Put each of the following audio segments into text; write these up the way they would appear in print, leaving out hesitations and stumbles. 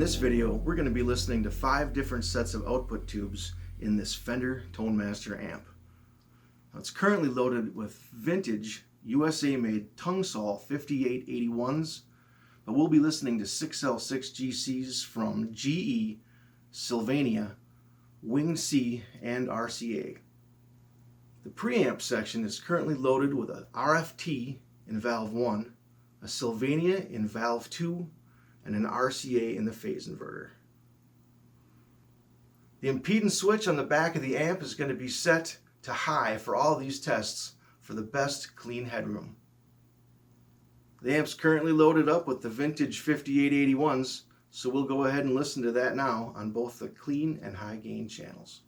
this video, we're going to be listening to 5 different sets of output tubes in this Fender Tone-Master amp. Now, it's currently loaded with vintage USA-made Tung-Sol 5881s, but we'll be listening to 6L6 GCs from GE, Sylvania, Winged C and RCA. The preamp section is currently loaded with a RFT in valve 1, a Sylvania in valve 2, and an RCA in the phase inverter. The impedance switch on the back of the amp is going to be set to high for all these tests for the best clean headroom. The amp's currently loaded up with the vintage 5881s, so we'll go ahead and listen to that now on both the clean and high gain channels.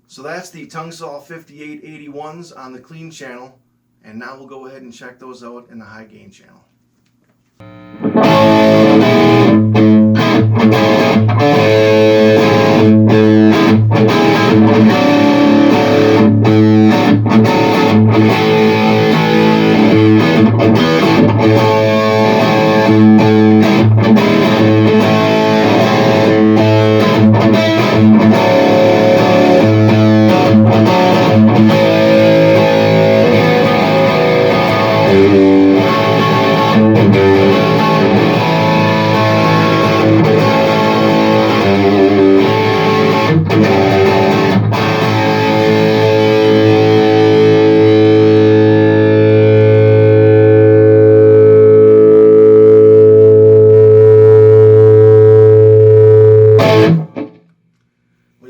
So that's the Tung-Sol 5881s on the clean channel, and now we'll go ahead and check those out in the high gain channel.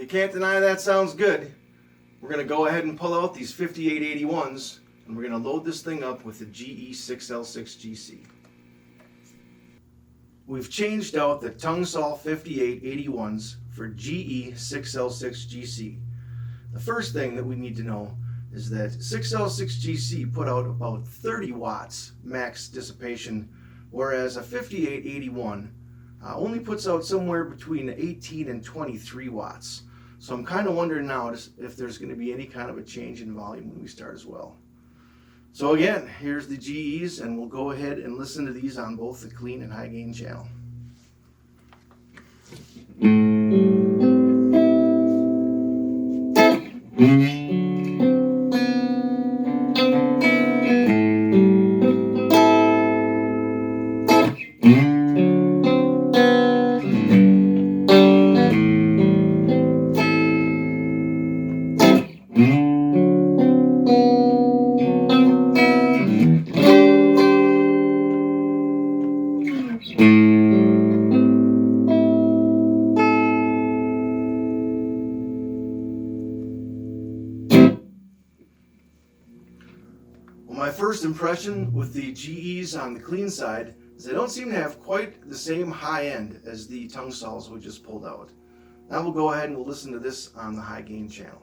Can't deny that sounds good. We're going to go ahead and pull out these 5881s, and we're going to load this thing up with the GE 6L6 GC. We've changed out the Tung-Sol 5881s for GE 6L6 GC. The first thing that we need to know is that 6L6 GC put out about 30 watts max dissipation, whereas a 5881 only puts out somewhere between 18 and 23 watts. So I'm kind of wondering now if there's going to be any kind of a change in volume when we start as well. So again, here's the GEs, and we'll go ahead and listen to these on both the clean and high gain channel. My first impression with the GEs on the clean side is they don't seem to have quite the same high end as the Tung-Sols we just pulled out. Now we'll go ahead and we'll listen to this on the high gain channel.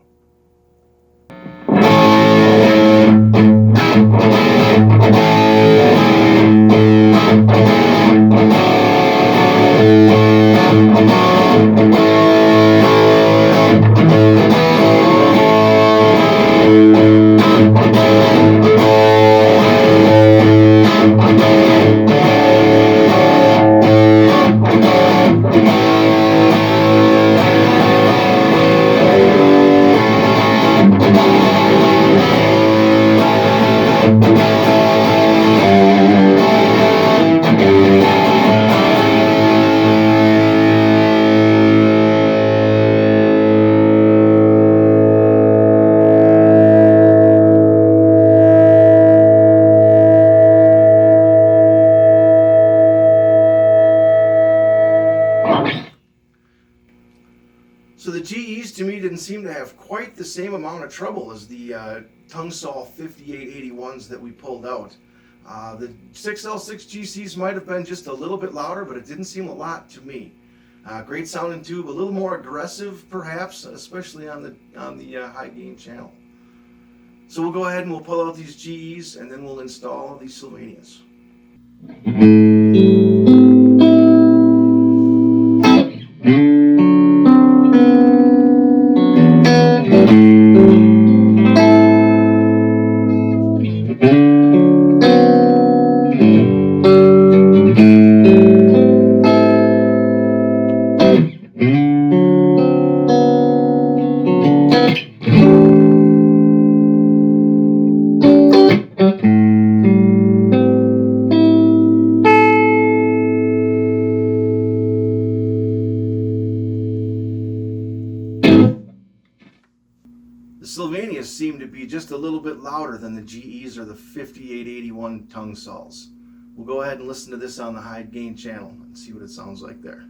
didn't seem to have quite the same amount of trouble as the Tung-Sol 5881s that we pulled out. The 6L6 GCs might have been just a little bit louder, but it didn't seem a lot to me. Great sounding tube, a little more aggressive perhaps, especially on the high gain channel. So we'll go ahead and we'll pull out these GEs and then we'll install these Sylvanias. The Sylvanias seem to be just a little bit louder than the GEs or the 5881 Tung-Sols. We'll go ahead and listen to this on the high gain channel and see what it sounds like there.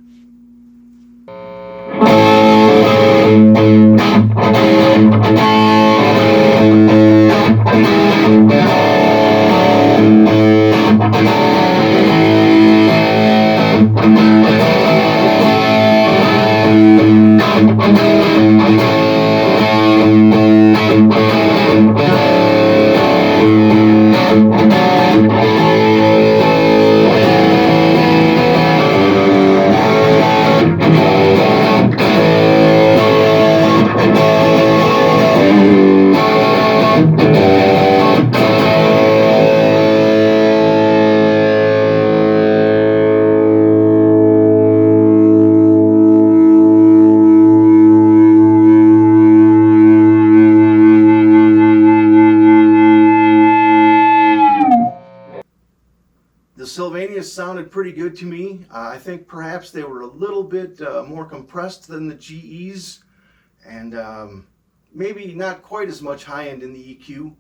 The Sylvanias sounded pretty good to me. I think perhaps they were a little bit more compressed than the GEs, and maybe not quite as much high end in the EQ.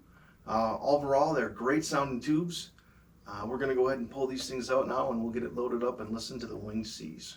Overall, they're great sounding tubes. We're going to go ahead and pull these things out now and we'll get it loaded up and listen to the winged Cs.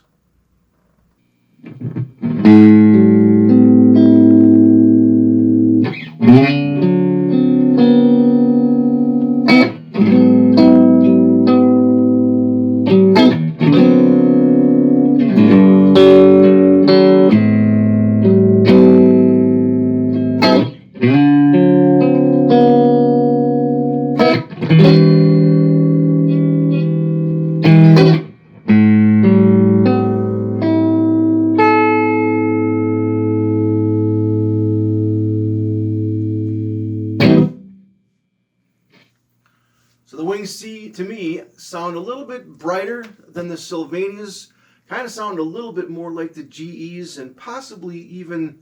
So the wing C, to me, sound a little bit brighter than the Sylvanias. Kind of sound a little bit more like the GEs and possibly even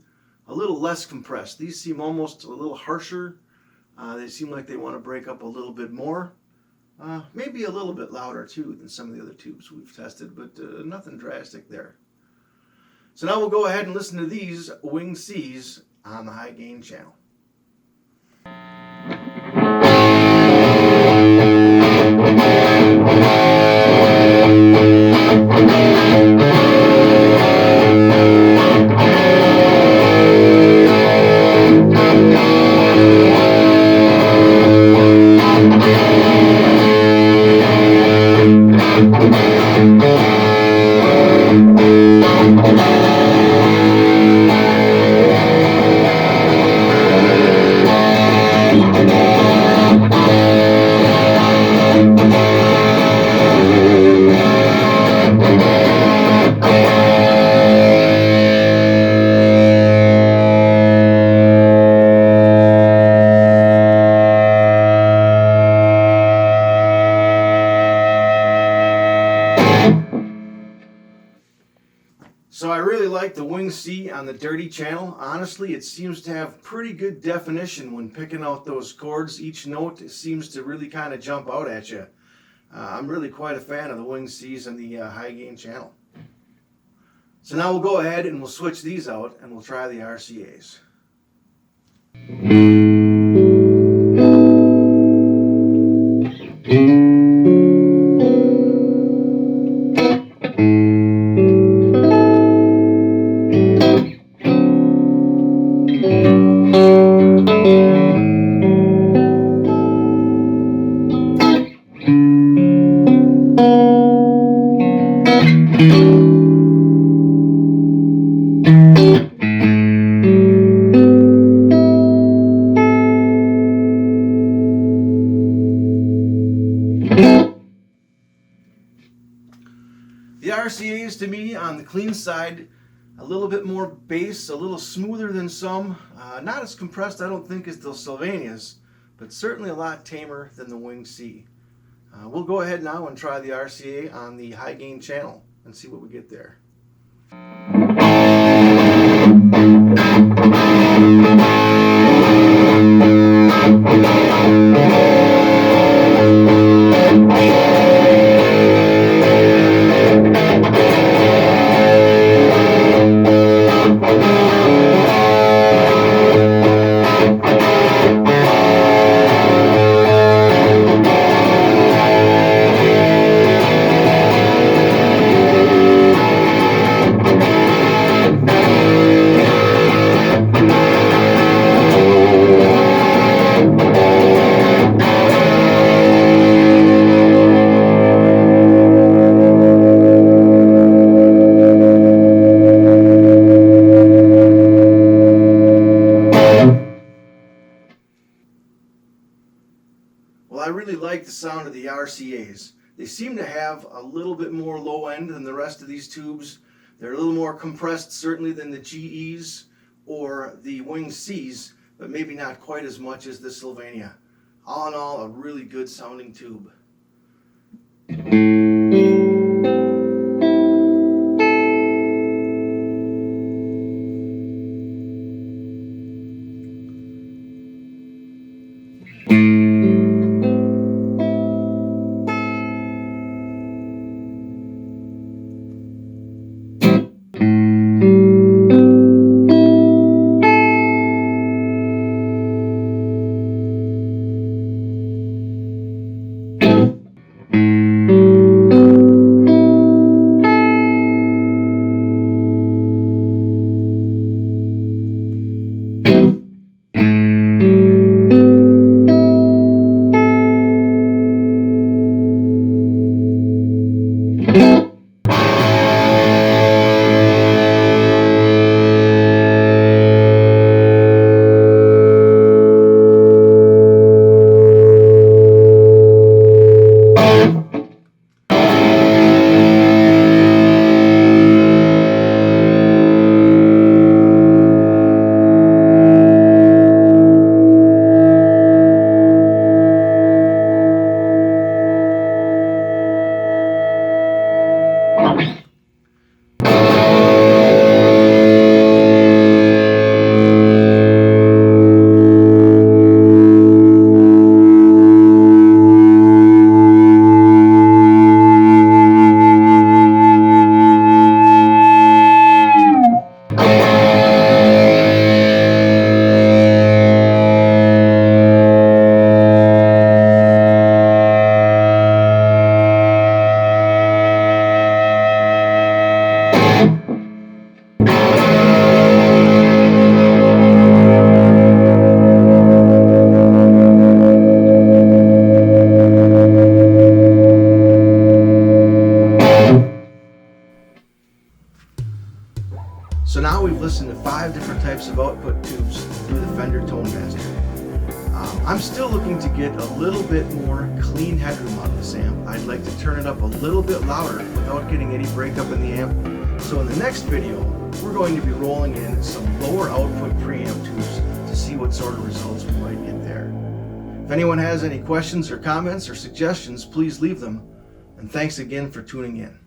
a little less compressed. These seem almost a little harsher. They seem like they want to break up a little bit more. Maybe a little bit louder too than some of the other tubes we've tested, but nothing drastic there. So now we'll go ahead and listen to these wing Cs on the high gain channel. So I really like the wing C on the dirty channel. Honestly, it seems to have pretty good definition when picking out those chords. Each note seems to really kind of jump out at you. I'm really quite a fan of the wing Cs on the high gain channel. So now we'll go ahead and we'll switch these out and we'll try the RCAs. RCAs to me on the clean side, a little bit more bass, a little smoother than some. Not as compressed, I don't think, as the Sylvanias, but certainly a lot tamer than the Wing C. We'll go ahead now and try the RCA on the high gain channel and see what we get there. Well, I really like the sound of the RCAs. They seem to have a little bit more low end than the rest of these tubes. They're a little more compressed certainly than the GEs or the Wing Cs, but maybe not quite as much as the Sylvania. All in all, a really good sounding tube. So now we've listened to 5 different types of output tubes through the Fender Tone-Master. I'm still looking to get a little bit more clean headroom on this amp. I'd like to turn it up a little bit louder without getting any breakup in the amp. So in the next video, we're going to be rolling in some lower output preamp tubes to see what sort of results we might get there. If anyone has any questions or comments or suggestions, please leave them. And thanks again for tuning in.